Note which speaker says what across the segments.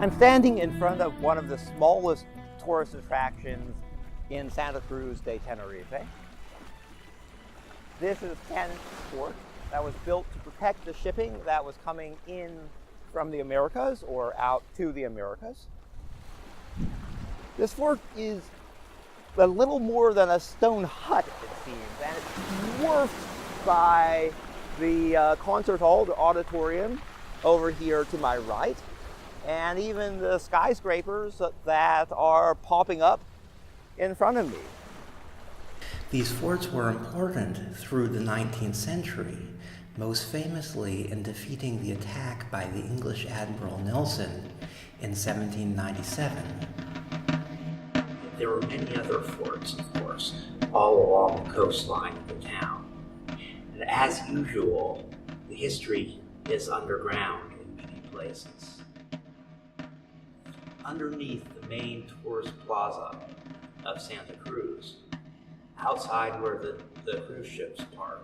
Speaker 1: I'm standing in front of one of the smallest tourist attractions in Santa Cruz de Tenerife. This is Canary fort that was built to protect the shipping that was coming in from the Americas or out to the Americas. This fort is a little more than a stone hut, it seems, and it's dwarfed by the concert hall, the auditorium, over here to my right, and even the skyscrapers that are popping up in front of me.
Speaker 2: These forts were important through the 19th century, most famously in defeating the attack by the English Admiral Nelson in 1797. There were many other forts, of course, all along the coastline of the town. And as usual, the history is underground in many places. Underneath the main tourist plaza of Santa Cruz, outside where the cruise ships park,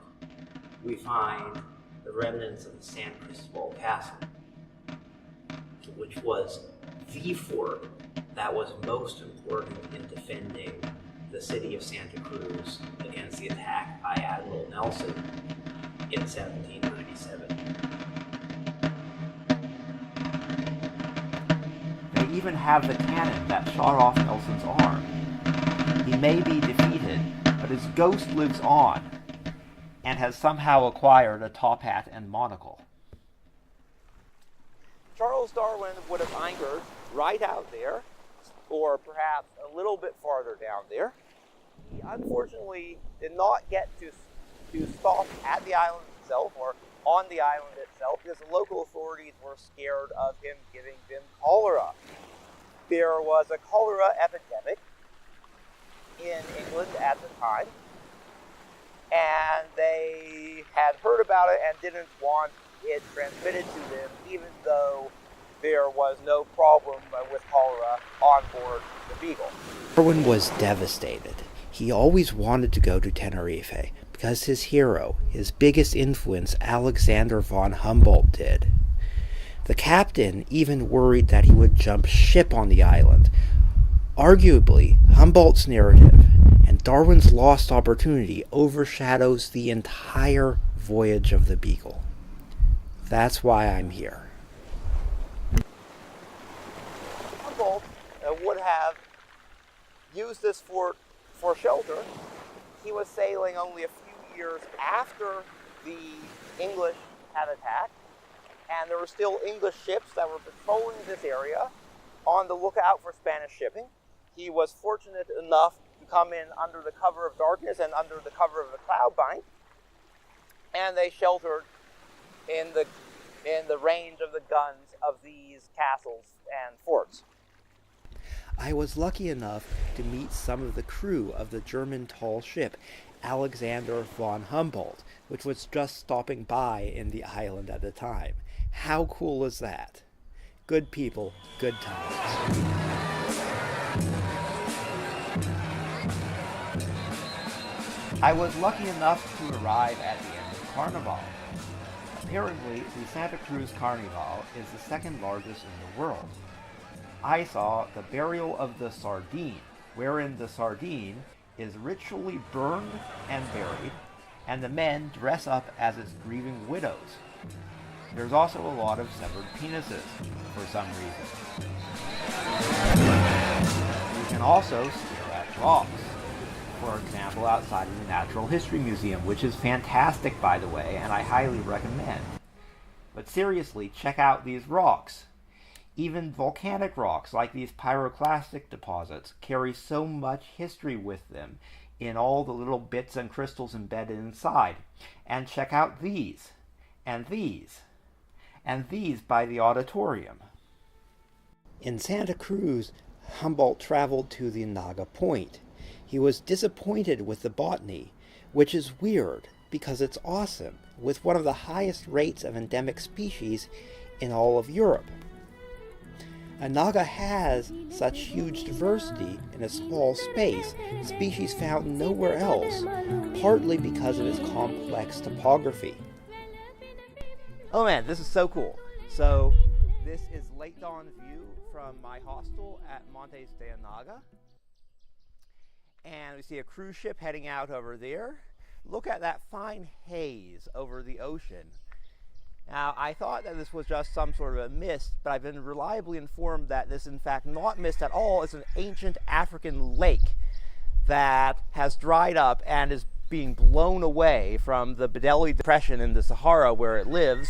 Speaker 2: we find the remnants of the San Cristobal Castle, which was the fort that was most important in defending the city of Santa Cruz against the attack by Admiral Nelson in 1797.
Speaker 1: They even have the cannon that shot off Nelson's arm. He may be defeated, but his ghost lives on and has somehow acquired a top hat and monocle. Charles Darwin would have anchored right out there, or perhaps a little bit farther down there. He unfortunately did not get to stop at the island itself or on the island itself because the local authorities were scared of him giving them cholera. There was a cholera epidemic in England at the time, and they had heard about it and didn't want it transmitted to them, even though there was no problem with cholera on board the Beagle.
Speaker 2: Darwin was devastated. He always wanted to go to Tenerife because his hero, his biggest influence, Alexander von Humboldt, did. The captain even worried that he would jump ship on the island. Arguably, Humboldt's narrative and Darwin's lost opportunity overshadows the entire voyage of the Beagle. That's why I'm here.
Speaker 1: Humboldt would have used this fort for shelter. He was sailing only a few years after the English had attacked, and there were still English ships that were patrolling this area on the lookout for Spanish shipping. He was fortunate enough to come in under the cover of darkness and under the cover of the cloud bank, and they sheltered in the range of the guns of these castles and forts.
Speaker 2: I was lucky enough to meet some of the crew of the German tall ship Alexander von Humboldt, which was just stopping by in the island at the time. How cool is that? Good people, good times.
Speaker 1: I was lucky enough to arrive at the end of Carnival. Apparently, the Santa Cruz Carnival is the second largest in the world. I saw the burial of the sardine, wherein the sardine is ritually burned and buried, and the men dress up as its grieving widows. There's also a lot of severed penises, for some reason. You can also stare at rocks. For example, outside of the Natural History Museum, which is fantastic, by the way, and I highly recommend. But seriously, check out these rocks. Even volcanic rocks, like these pyroclastic deposits, carry so much history with them in all the little bits and crystals embedded inside. And check out these, and these, and these by the auditorium.
Speaker 2: In Santa Cruz, Humboldt traveled to the Anaga Point. He was disappointed with the botany, which is weird because it's awesome, with one of the highest rates of endemic species in all of Europe. Anaga has such huge diversity in a small space, species found nowhere else, partly because of its complex topography.
Speaker 1: Oh man, this is so cool. So this is late dawn view from my hostel at Montes de Anaga. And we see a cruise ship heading out over there. Look at that fine haze over the ocean. Now, I thought that this was just some sort of a mist, but I've been reliably informed that this is in fact not mist at all. It's an ancient African lake that has dried up and is being blown away from the Beagle Depression in the Sahara where it lives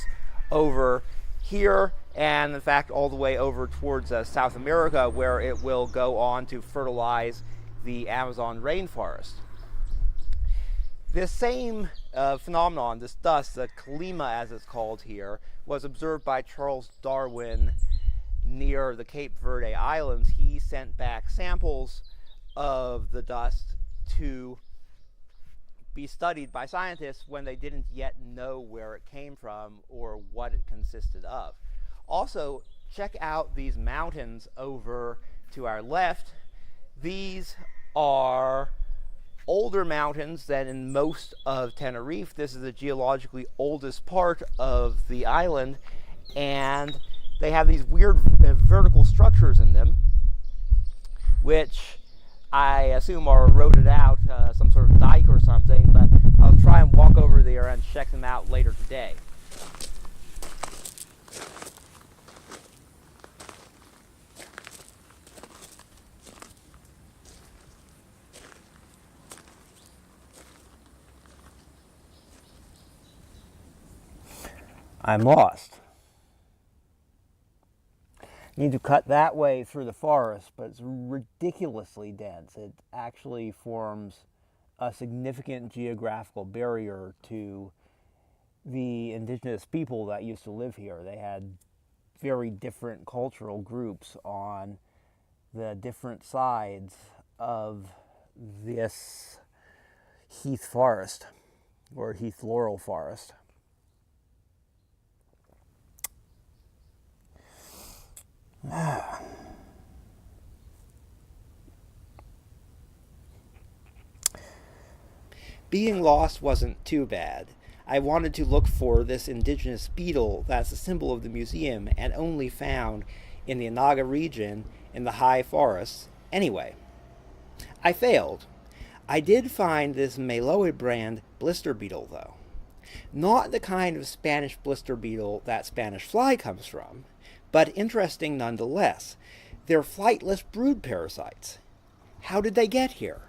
Speaker 1: over here, and in fact all the way over towards South America, where it will go on to fertilize the Amazon rainforest. This same phenomenon, this dust, the Kalima as it's called here, was observed by Charles Darwin near the Cape Verde Islands. He sent back samples of the dust to be studied by scientists when they didn't yet know where it came from or what it consisted of. Also, check out these mountains over to our left. These are older mountains than in most of Tenerife. This is the geologically oldest part of the island, and they have these weird vertical structures in them, which I assume are eroded out, some sort of dike or something, but I'll try and walk over there and check them out later today. I'm lost. Need to cut that way through the forest, but it's ridiculously dense. It actually forms a significant geographical barrier to the indigenous people that used to live here. They had very different cultural groups on the different sides of this heath forest, or heath laurel forest.
Speaker 2: Being lost wasn't too bad. I wanted to look for this indigenous beetle that's a symbol of the museum and only found in the Anaga region in the high forests. Anyway, I failed. I did find this Meloid brand blister beetle though. Not the kind of Spanish blister beetle that Spanish fly comes from, but interesting nonetheless. They're flightless brood parasites. How did they get here?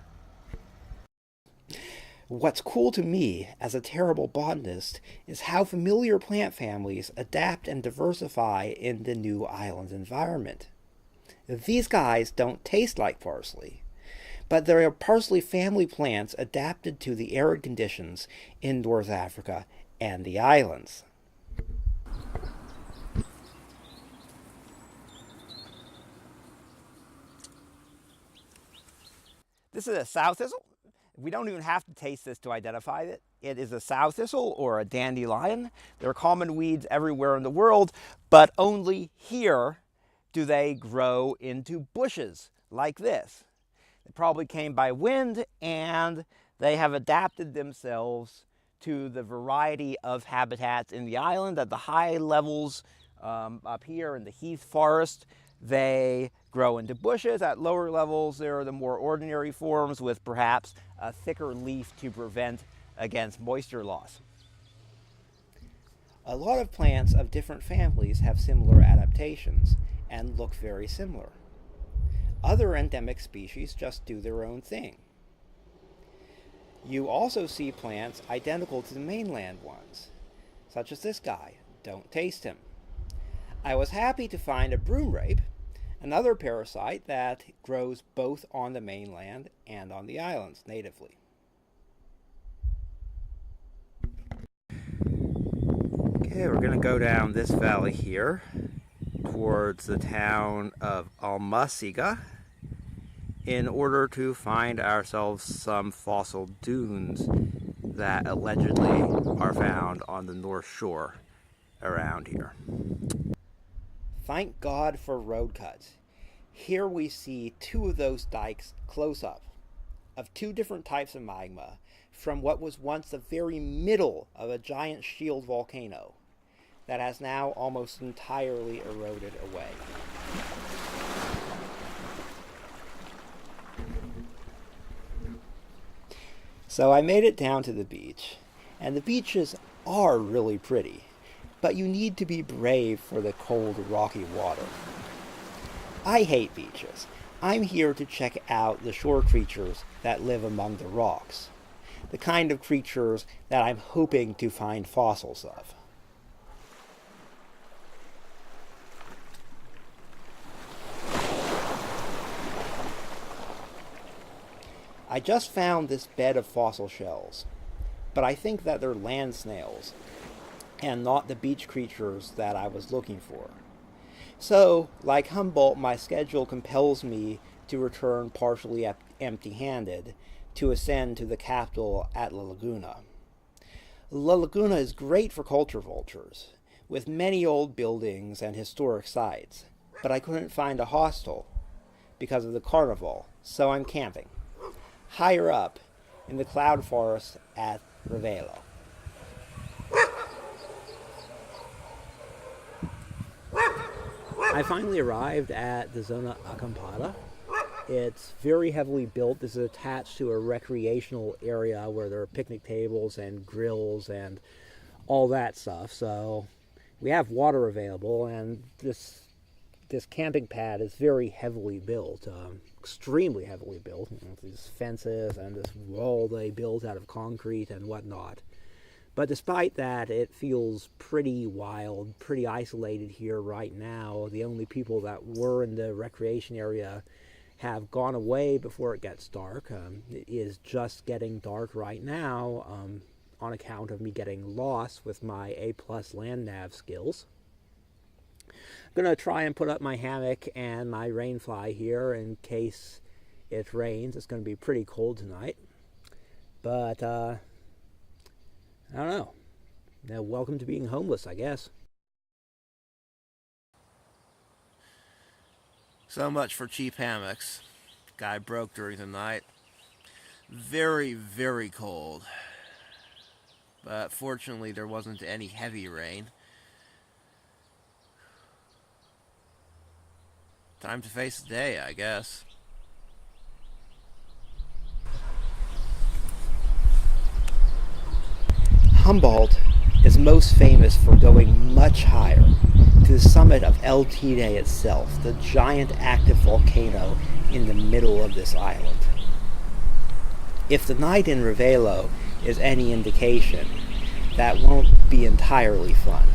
Speaker 2: What's cool to me, as a terrible botanist, is how familiar plant families adapt and diversify in the new island environment. These guys don't taste like parsley, but they're parsley family plants adapted to the arid conditions in North Africa and the islands.
Speaker 1: This is a sow thistle. We don't even have to taste this to identify it. It is a sow thistle or a dandelion. There are common weeds everywhere in the world, but only here do they grow into bushes like this. They probably came by wind, and they have adapted themselves to the variety of habitats in the island. At the high levels up here in the heath forest, they grow into bushes. At lower levels, there are the more ordinary forms with perhaps a thicker leaf to prevent against moisture loss.
Speaker 2: A lot of plants of different families have similar adaptations and look very similar. Other endemic species just do their own thing. You also see plants identical to the mainland ones, such as this guy. Don't taste him. I was happy to find a broom rape, another parasite that grows both on the mainland and on the islands natively. Okay, we're going to go down this valley here towards the town of Almasiga in order to find ourselves some fossil dunes that allegedly are found on the north shore around here. Thank God for road cuts. Here we see two of those dikes close up, of two different types of magma from what was once the very middle of a giant shield volcano that has now almost entirely eroded away. So I made it down to the beach, and the beaches are really pretty, but you need to be brave for the cold, rocky water. I hate beaches. I'm here to check out the shore creatures that live among the rocks, the kind of creatures that I'm hoping to find fossils of. I just found this bed of fossil shells, but I think that they're land snails and not the beach creatures that I was looking for. So, like Humboldt, my schedule compels me to return partially empty-handed to ascend to the capital at La Laguna. La Laguna is great for culture vultures, with many old buildings and historic sites, but I couldn't find a hostel because of the carnival, so I'm camping higher up in the cloud forest at Retracing. I finally arrived at the Zona Acampada. It's very heavily built. This is attached to a recreational area where there are picnic tables and grills and all that stuff. So we have water available, and this camping pad is very heavily built, extremely heavily built. These fences and this wall they built out of concrete and whatnot. But despite that, it feels pretty wild, pretty isolated here right now. The only people that were in the recreation area have gone away before it gets dark. It is just getting dark right now on account of me getting lost with my A+ land nav skills. I'm going to try and put up my hammock and my rain fly here in case it rains. It's going to be pretty cold tonight. But, I don't know. Now, welcome to being homeless, I guess.
Speaker 3: So much for cheap hammocks. Guy broke during the night. Very, very cold. But fortunately, there wasn't any heavy rain. Time to face the day, I guess.
Speaker 2: Humboldt is most famous for going much higher, to the summit of El Tigre itself, the giant active volcano in the middle of this island. If the night in Retracing is any indication, that won't be entirely fun.